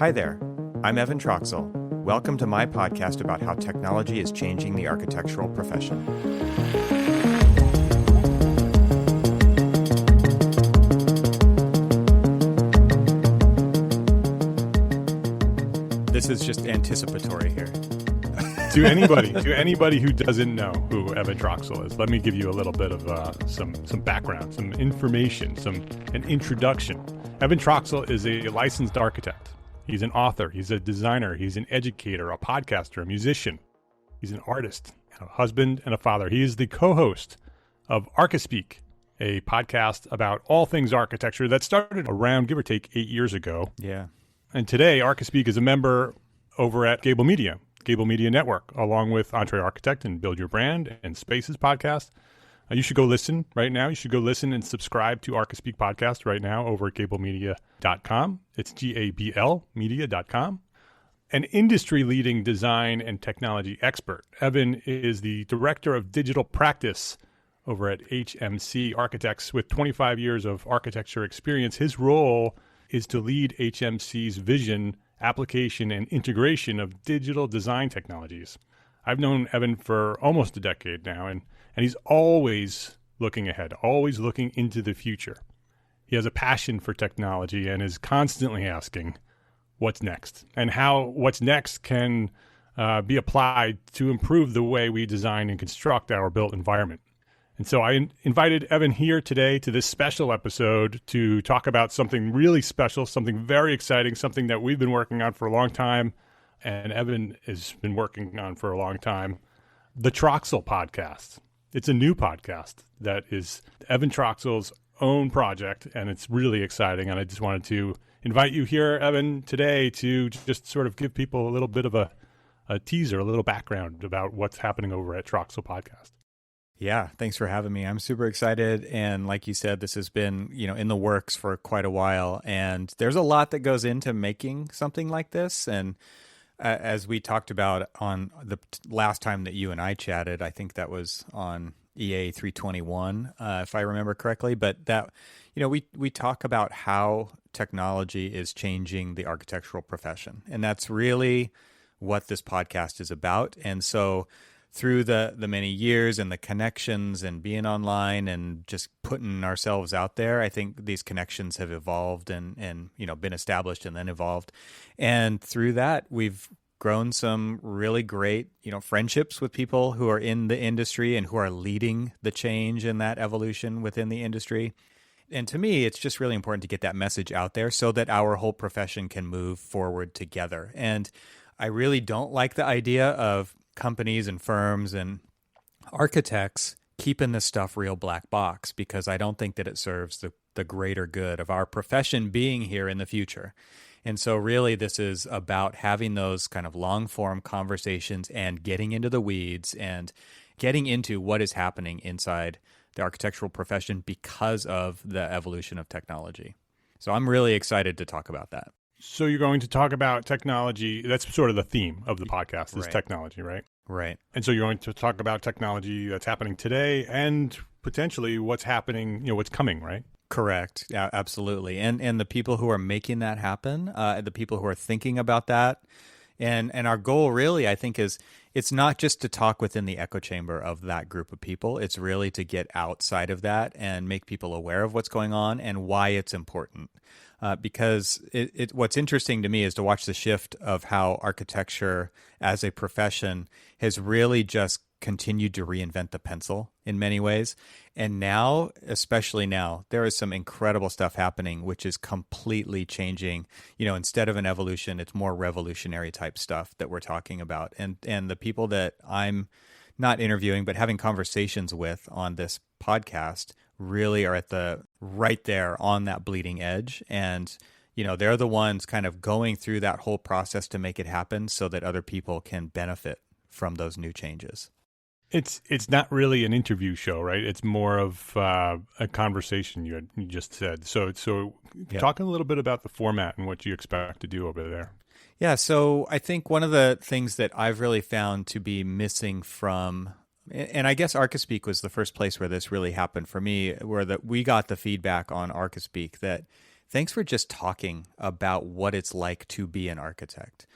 Hi there, I'm Evan Troxel. Welcome to my podcast about how technology is changing the architectural profession. This is just anticipatory here. To anybody who doesn't know who Evan Troxel is, let me give you a little bit of some background, some information, an introduction. Evan Troxel is a licensed architect. He's an author. He's a designer. He's an educator, a podcaster, a musician. He's an artist, a husband, and a father. He is the co-host of ArchiSpeak, a podcast about all things architecture that started around, give or take, 8 years ago. Yeah. And today, ArchiSpeak is a member over at Gable Media Network, along with EntreArchitect and Build Your Brand and Spaces podcast. You should go listen right now. You should go listen and subscribe to ArchiSpeak podcast right now over at gablemedia.com. It's GABL media.com. An industry-leading design and technology expert, Evan is the director of digital practice over at HMC Architects with 25 years of architecture experience. His role is to lead HMC's vision, application, and integration of digital design technologies. I've known Evan for almost a decade now, and he's always looking ahead, always looking into the future. He has a passion for technology and is constantly asking what's next and how what's next can be applied to improve the way we design and construct our built environment. And so I invited Evan here today to this special episode to talk about something really special, something very exciting, something that we've been working on for a long time, and Evan has been working on for a long time, the Troxel podcast. It's a new podcast that is Evan Troxel's own project, and it's really exciting. And I just wanted to invite you here, Evan, today to just sort of give people a little bit of a teaser, a little background about what's happening over at Troxel Podcast. Yeah, thanks for having me. I'm super excited. And like you said, this has been, in the works for quite a while. And there's a lot that goes into making something like this. And as we talked about on the last time that you and I chatted, I think that was on EA 321, if I remember correctly. But that, we talk about how technology is changing the architectural profession. And that's really what this podcast is about. And so through the many years and the connections and being online and just putting ourselves out there, I think these connections have evolved and been established and then evolved. And through that, we've grown some really great, friendships with people who are in the industry and who are leading the change and that evolution within the industry. And to me, it's just really important to get that message out there so that our whole profession can move forward together. And I really don't like the idea of companies and firms and architects keeping this stuff real black box, because I don't think that it serves the greater good of our profession being here in the future. And so really this is about having those kind of long form conversations and getting into the weeds and getting into what is happening inside the architectural profession because of the evolution of technology. So I'm really excited to talk about that. So you're going to talk about technology. That's sort of the theme of the podcast is technology, right? Right. And so you're going to talk about technology that's happening today and potentially what's happening, what's coming, right? Correct. Yeah, absolutely. And the people who are making that happen, the people who are thinking about that. And our goal really, I think, is it's not just to talk within the echo chamber of that group of people. It's really to get outside of that and make people aware of what's going on and why it's important. Because what's interesting to me is to watch the shift of how architecture as a profession has really just continued to reinvent the pencil in many ways. And now, especially now, there is some incredible stuff happening, which is completely changing. Instead of an evolution, it's more revolutionary type stuff that we're talking about. And the people that I'm not interviewing, but having conversations with on this podcast really are at right there on that bleeding edge. And, they're the ones kind of going through that whole process to make it happen so that other people can benefit from those new changes. It's not really an interview show, right? It's more of a conversation you just said. So talk a little bit about the format and what you expect to do over there. Yeah, so I think one of the things that I've really found to be missing from, and I guess ArchiSpeak was the first place where this really happened for me, where we got the feedback on ArchiSpeak that thanks for just talking about what it's like to be an architect.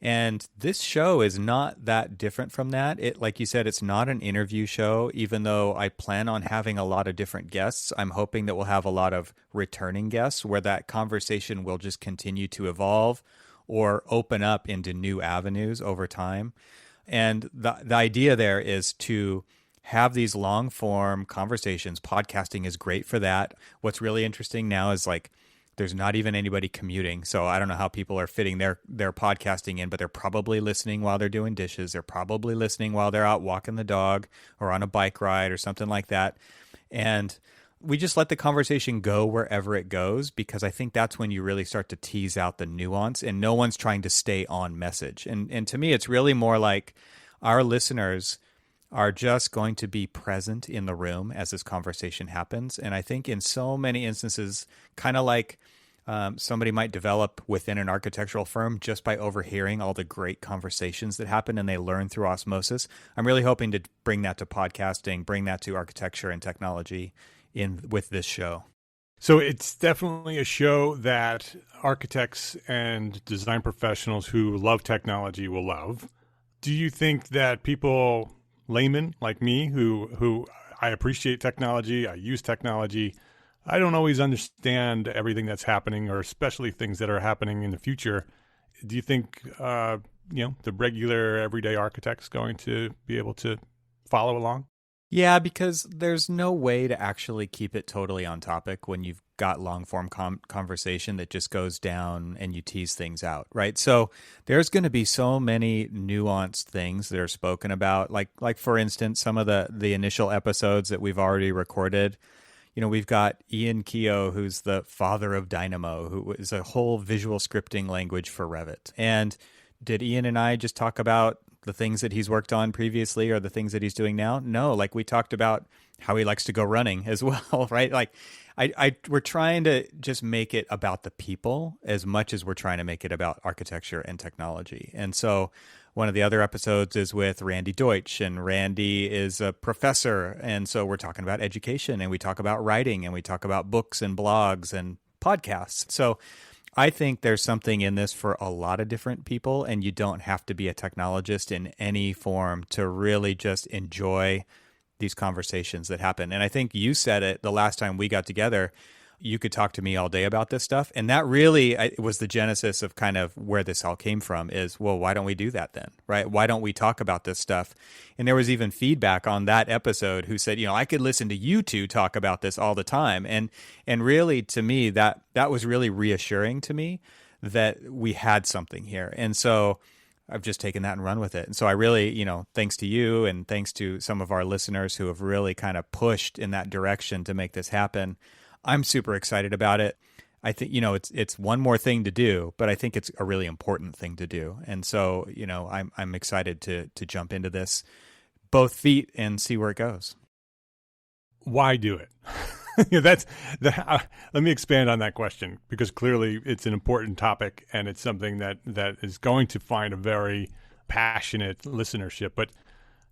And this show is not that different from that. It, like you said, it's not an interview show, even though I plan on having a lot of different guests. I'm hoping that we'll have a lot of returning guests where that conversation will just continue to evolve or open up into new avenues over time. And the idea there is to have these long form conversations. Podcasting is great for that. What's really interesting now is like, there's not even anybody commuting. So I don't know how people are fitting their podcasting in, but they're probably listening while they're doing dishes. They're probably listening while they're out walking the dog or on a bike ride or something like that. And we just let the conversation go wherever it goes, because I think that's when you really start to tease out the nuance and no one's trying to stay on message. And to me, it's really more like our listeners are just going to be present in the room as this conversation happens. And I think in so many instances, kind of like somebody might develop within an architectural firm just by overhearing all the great conversations that happen and they learn through osmosis. I'm really hoping to bring that to podcasting, bring that to architecture and technology with this show. So it's definitely a show that architects and design professionals who love technology will love. Do you think that people, laymen like me, who I appreciate technology, I use technology, I don't always understand everything that's happening, or especially things that are happening in the future. Do you think the regular everyday architect's going to be able to follow along? Yeah, because there's no way to actually keep it totally on topic when you've got long form conversation that just goes down and you tease things out, right? So there's going to be so many nuanced things that are spoken about. Like for instance, some of the initial episodes that we've already recorded. We've got Ian Keogh, who's the father of Dynamo, who is a whole visual scripting language for Revit. And did Ian and I just talk about the things that he's worked on previously or the things that he's doing now? No, like we talked about how he likes to go running as well, right? Like we're trying to just make it about the people as much as we're trying to make it about architecture and technology. And so one of the other episodes is with Randy Deutsch, and Randy is a professor. And so we're talking about education, and we talk about writing, and we talk about books and blogs and podcasts. So I think there's something in this for a lot of different people, and you don't have to be a technologist in any form to really just enjoy these conversations that happen. And I think you said it the last time we got together. You could talk to me all day about this stuff. And that really was the genesis of kind of where this all came from is, well, why don't we do that then, right? Why don't we talk about this stuff? And there was even feedback on that episode who said, I could listen to you two talk about this all the time. And really, to me, that was really reassuring to me that we had something here. And so I've just taken that and run with it. And so I really, thanks to you and thanks to some of our listeners who have really kind of pushed in that direction to make this happen, I'm super excited about it. I think, it's one more thing to do, but I think it's a really important thing to do. And so, I'm excited to jump into this both feet and see where it goes. Why do it? Let me expand on that question, because clearly it's an important topic and it's something that is going to find a very passionate listenership. But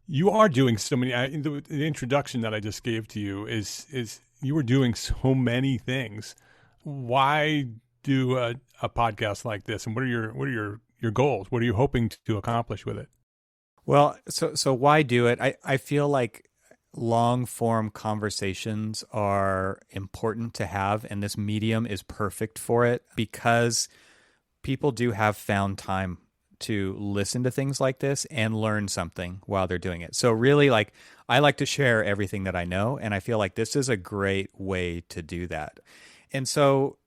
you are doing so many. The introduction that I just gave to you is you were doing so many things. Why do a podcast like this, and what are your goals? What are you hoping to accomplish with it? Well, so why do it? I feel like long form conversations are important to have, and this medium is perfect for it because people do have found time to listen to things like this and learn something while they're doing it. So really, I like to share everything that I know, and I feel like this is a great way to do that. And so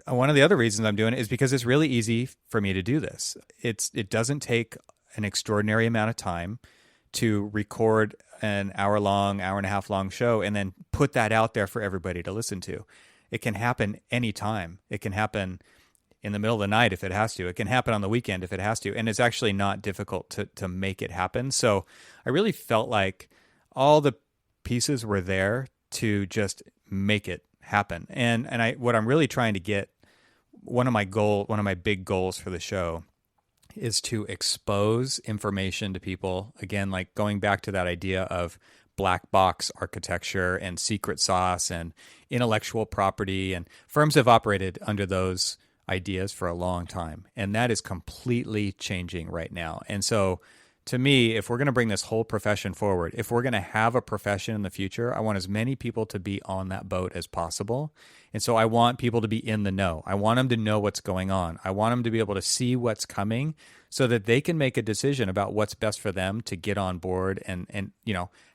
one of the other reasons I'm doing it is because it's really easy for me to do this. It doesn't take an extraordinary amount of time to record an hour and a half long show and then put that out there for everybody to listen to. It can happen anytime. It can happen in the middle of the night if it has to. It can happen on the weekend if it has to. And it's actually not difficult to make it happen. So I really felt like all the pieces were there to just make it happen. And what I'm really trying to get, one of my big goals for the show is to expose information to people. Again, like going back to that idea of black box architecture and secret sauce and intellectual property. And firms have operated under those ideas for a long time. And that is completely changing right now. And so to me, if we're going to bring this whole profession forward, if we're going to have a profession in the future, I want as many people to be on that boat as possible. And so I want people to be in the know. I want them to know what's going on. I want them to be able to see what's coming so that they can make a decision about what's best for them to get on board and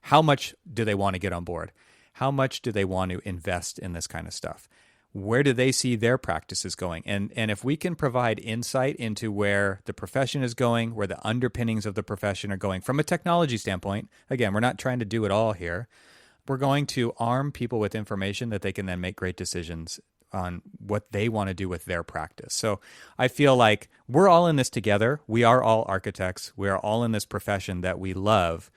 how much do they want to get on board? How much do they want to invest in this kind of stuff? Where do they see their practices going? And if we can provide insight into where the profession is going, where the underpinnings of the profession are going from a technology standpoint, again, we're not trying to do it all here. We're going to arm people with information that they can then make great decisions on what they want to do with their practice. So I feel like we're all in this together. We are all architects. We are all in this profession that we love.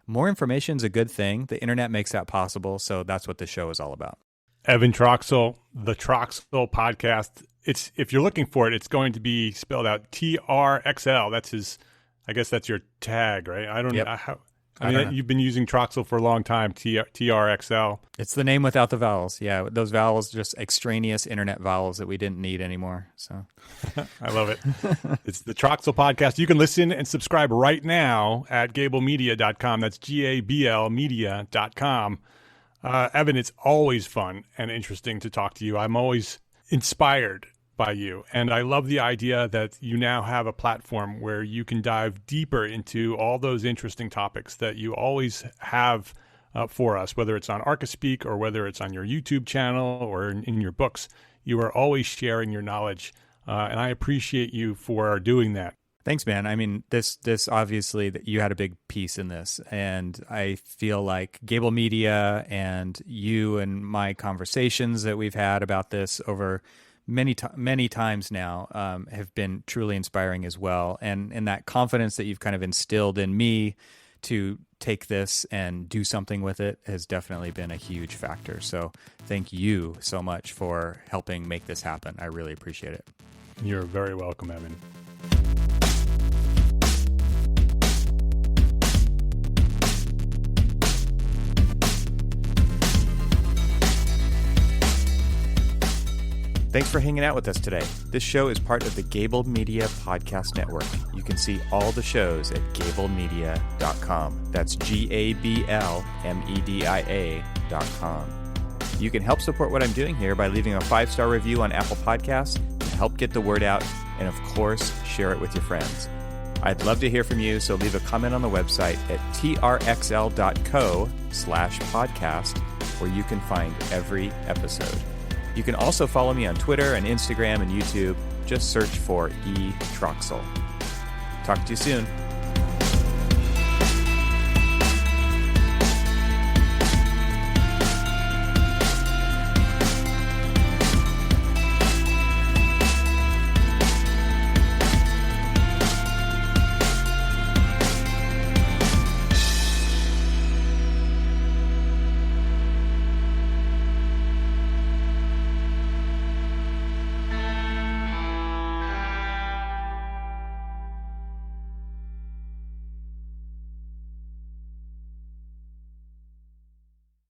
More information is a good thing. The internet makes that possible. So that's what the show is all about. Evan Troxel, the Troxel podcast. If you're looking for it, it's going to be spelled out TRXL. That's his. I guess that's your tag, right? I don't know. I mean, you've been using Troxel for a long time. TRXL. It's the name without the vowels. Yeah, those vowels just extraneous internet vowels that we didn't need anymore. So I love it. It's the Troxel podcast. You can listen and subscribe right now at gablemedia.com. That's GABL media.com. Evan, it's always fun and interesting to talk to you. I'm always inspired by you. And I love the idea that you now have a platform where you can dive deeper into all those interesting topics that you always have for us, whether it's on ArchiSpeak or whether it's on your YouTube channel or in your books. You are always sharing your knowledge, and I appreciate you for doing that. Thanks, man. I mean, this obviously that you had a big piece in this, and I feel like Gable Media and you and my conversations that we've had about this over many times now have been truly inspiring as well. And that confidence that you've kind of instilled in me to take this and do something with it has definitely been a huge factor. So thank you so much for helping make this happen. I really appreciate it. You're very welcome, Evan. Thanks for hanging out with us today. This show is part of the Gable Media Podcast Network. You can see all the shows at gablemedia.com. That's GABLMEDIA.com. You can help support what I'm doing here by leaving a 5-star review on Apple Podcasts to help get the word out, and of course, share it with your friends. I'd love to hear from you, so leave a comment on the website at trxl.co/podcast, where you can find every episode. You can also follow me on Twitter and Instagram and YouTube. Just search for eTroxel. Talk to you soon.